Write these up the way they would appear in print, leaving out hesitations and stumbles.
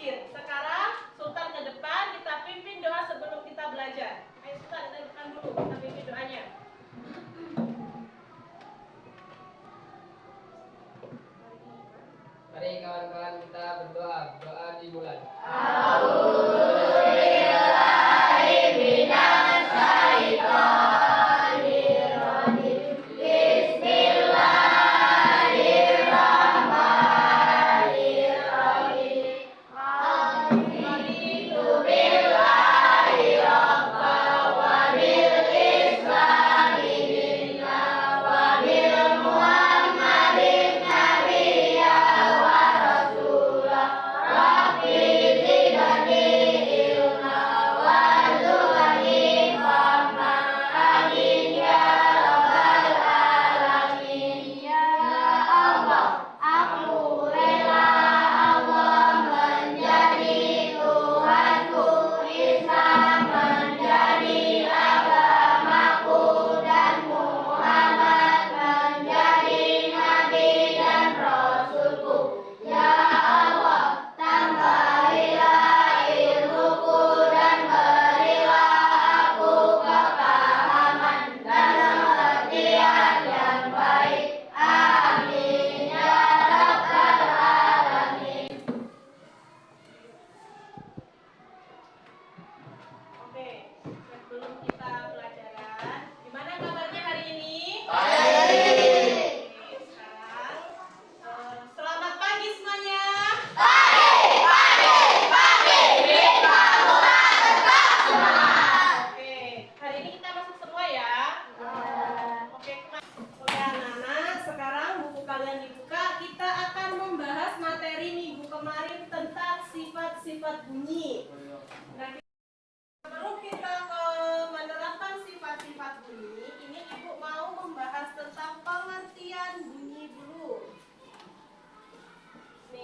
berakhir. Sekarang Sultan ke depan, kita pimpin doa sebelum kita belajar. Ayo Sultan, kita depan dulu, kita pimpin doanya. Mari kawan-kawan kita berdoa. Doa dimulai. Sifat bunyi. Nah, sebelum kita menerapkan sifat-sifat bunyi, ini Ibu mau membahas tentang pengertian bunyi dulu.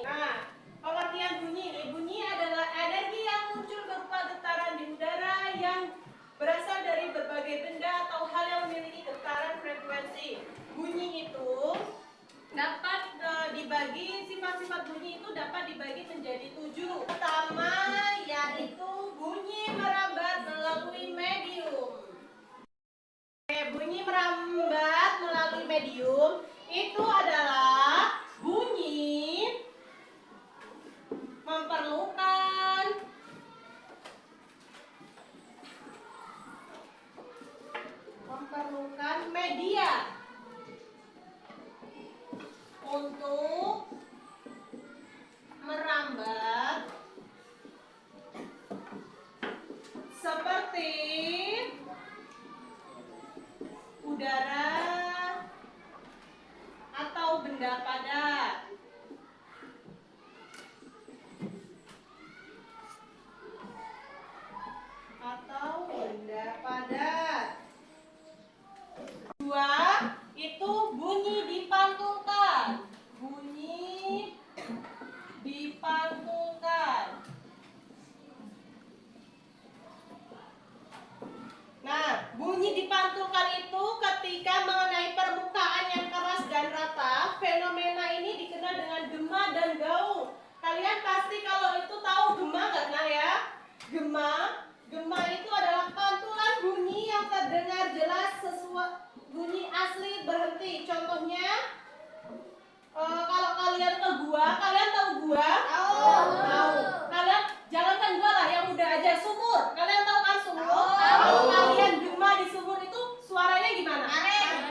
Nah, pengertian bunyi. Bunyi adalah energi yang muncul berupa getaran di udara yang berasal dari berbagai benda atau hal yang memiliki getaran frekuensi. Bunyi itu dapat dibagi, sifat-sifat bunyi itu dapat dibagi menjadi 7. Pertama yaitu bunyi merambat melalui medium. Bunyi merambat melalui medium itu adalah bunyi memerlukan media untuk merambat, seperti udara atau benda padat. Dua, itu bunyi dipantulkan. Bunyi dipantulkan. Nah, bunyi dipantulkan itu ketika mengenai permukaan yang keras dan rata. Fenomena ini dikenal dengan gema dan gaung. Kalian pasti kalau itu tahu gema nggak? Nah ya, gema itu adalah pantulan bunyi yang terdengar jelas sesuai bunyi asli berhenti. Contohnya, kalau kalian ke gua, kalian tahu gua? Tahu. Kalian jangankan gua lah, yang udah aja sumur. Kalian tahu kan sumur? Kalau kalian gema di sumur itu suaranya gimana?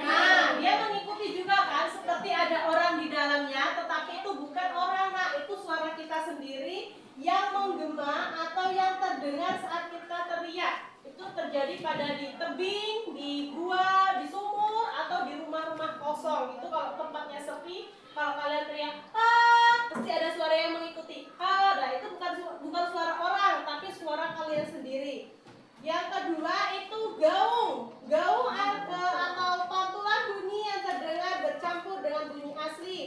Nah, dia mengikuti juga kan, seperti ada orang di dalamnya, tetapi itu bukan orang. Nah, itu suara kita sendiri yang menggema atau yang terdengar saat kita teriak. Itu terjadi pada di tebing, di gua, di sumur, atau di rumah-rumah kosong. Itu kalau tempatnya sepi, kalau kalian teriak pasti ada suara yang mengikuti. Nah itu bukan suara orang, tapi suara kalian sendiri. Yang kedua itu gaung atau pantulan bunyi yang terdengar bercampur dengan bunyi asli.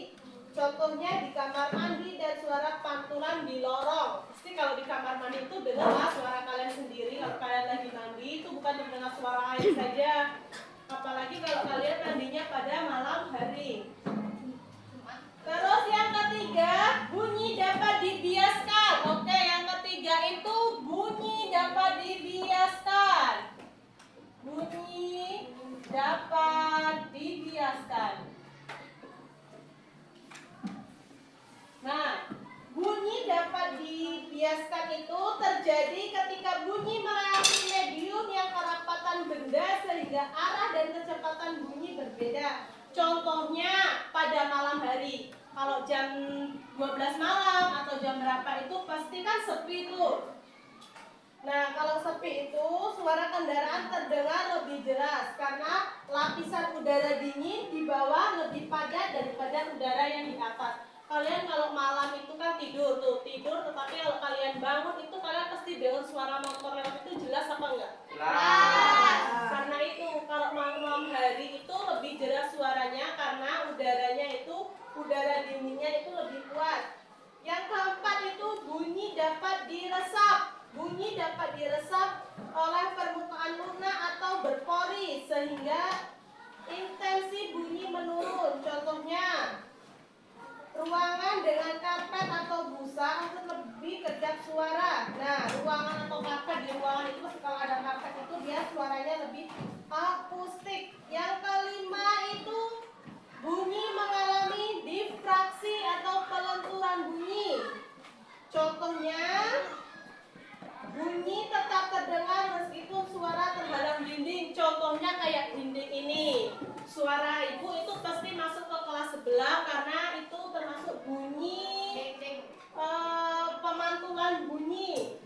Contohnya di kamar mandi dan suara pantulan di lorong. Pasti kalau di kamar mandi itu dengarlah suara kalian sendiri. Kalau kalian lagi mandi itu bukan mendengar suara air saja. Apalagi kalau kalian mandinya pada malam hari. Terus yang ketiga, bunyi dapat dibiaskan. Oke, dapat dibiaskan. Nah, bunyi dapat dibiaskan itu terjadi ketika bunyi melewati medium yang kerapatan benda sehingga arah dan kecepatan bunyi berbeda. Contohnya pada malam hari. Kalau jam 12 malam atau jam berapa itu pasti kan sepi tuh. Nah, kalau sepi itu suara kendaraan terdengar lebih jelas karena lapisan udara dingin di bawah lebih padat daripada udara yang di atas. Kalian kalau malam itu kan tidur, tetapi kalau kalian bangun itu kalian pasti dengar suara motor lewat itu jelas apa enggak? Jelas. Karena itu kalau malam hari itu lebih jelas suaranya karena udara dinginnya itu lebih kuat. Yang keempat itu bunyi dapat diresap. Bunyi dapat diresap oleh permukaan lunak atau berpori sehingga intensi bunyi menurun. Contohnya, ruangan dengan karpet atau busa akan lebih kedap suara. Nah, ruangan atau karpet di ruangan itu kalau ada karpet itu dia suaranya lebih akustik. Yang kelima itu bunyi mengalami difraksi atau pelenturan bunyi. Contohnya, bunyi tetap terdengar meskipun suara terhalang dinding. Contohnya kayak dinding ini. Suara ibu itu pasti masuk ke kelas sebelah karena itu termasuk bunyi pemantulan bunyi,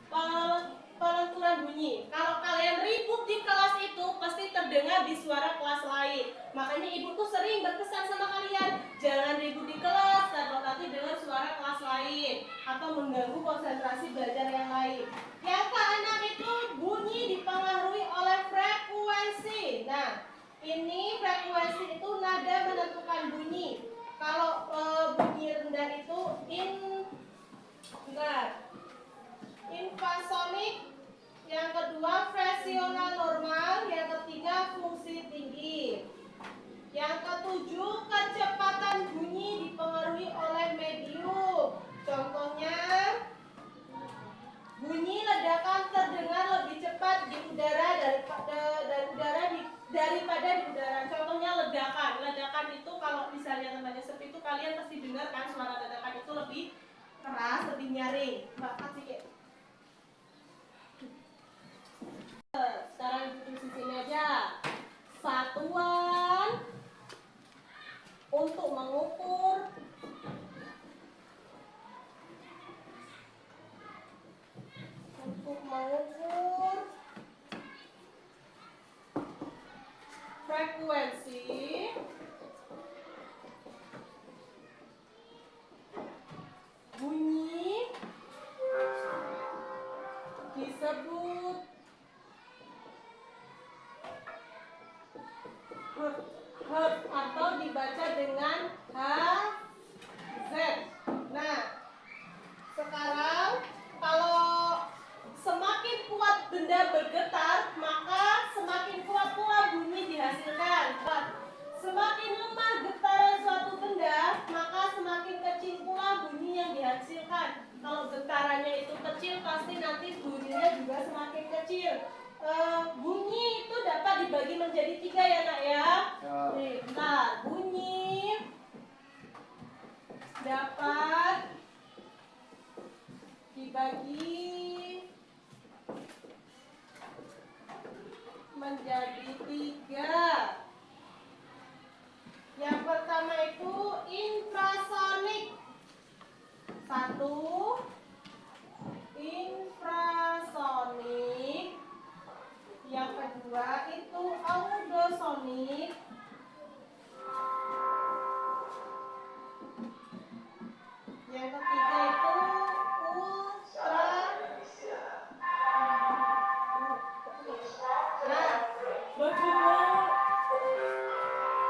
pelenturan bunyi. Kalau kalian ribut di kelas itu pasti terdengar di suara kelas lain. Makanya ibu tuh sering berpesan sama kalian, jangan ribut di kelas kalau nanti dengar suara kelas lain atau mengganggu konsentrasi belajar yang lain. Yang keenam itu bunyi dipengaruhi oleh frekuensi. Nah, ini frekuensi itu nada menentukan bunyi. Kalau bunyi rendah itu infrasonik, yang kedua frasional normal, yang ketiga fungsi tinggi. Yang ketujuh kecepatan bunyi dipengaruhi oleh medium. Contohnya, bunyi ledakan terdengar lebih cepat di udara daripada di udara. Contohnya ledakan. Ledakan itu kalau misalnya tempatnya sepi itu kalian pasti dengar kan suara ledakan itu lebih keras, lebih nyaring. Mbak kasih kayak. Sekarang duduk di sini aja. Satuan untuk mengukur frekuensi bunyi disebut hertz atau dibaca dengan Hz. Nah, sekarang kalau semakin kuat benda bergetar, maka semakin kuat pula bunyi dihasilkan. Semakin lemah getaran suatu benda, maka semakin kecil pula bunyi yang dihasilkan. Kalau getarannya itu kecil, pasti nanti bunyinya juga semakin kecil. Bunyi itu dapat dibagi menjadi 3 ya nak ya. Nih, bentar. Bunyi dapat dibagi menjadi 3. Yang pertama itu infrasonik. 1 infrasonik. Yang kedua itu audiosonik. Yang ketiga itu ultra. Nah,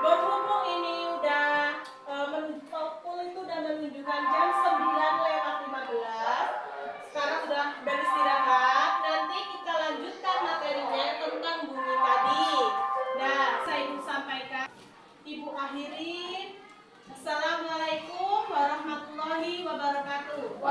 berhubung ini udah Tokul itu udah menunjukkan jam 9:15. Sekarang udah beristirahat. Nanti kita lanjutkan materinya tentang bunyi tadi. Nah, saya ibu sampaikan, ibu akhiri. Assalamualaikum warahmatullahi wabarakatuh.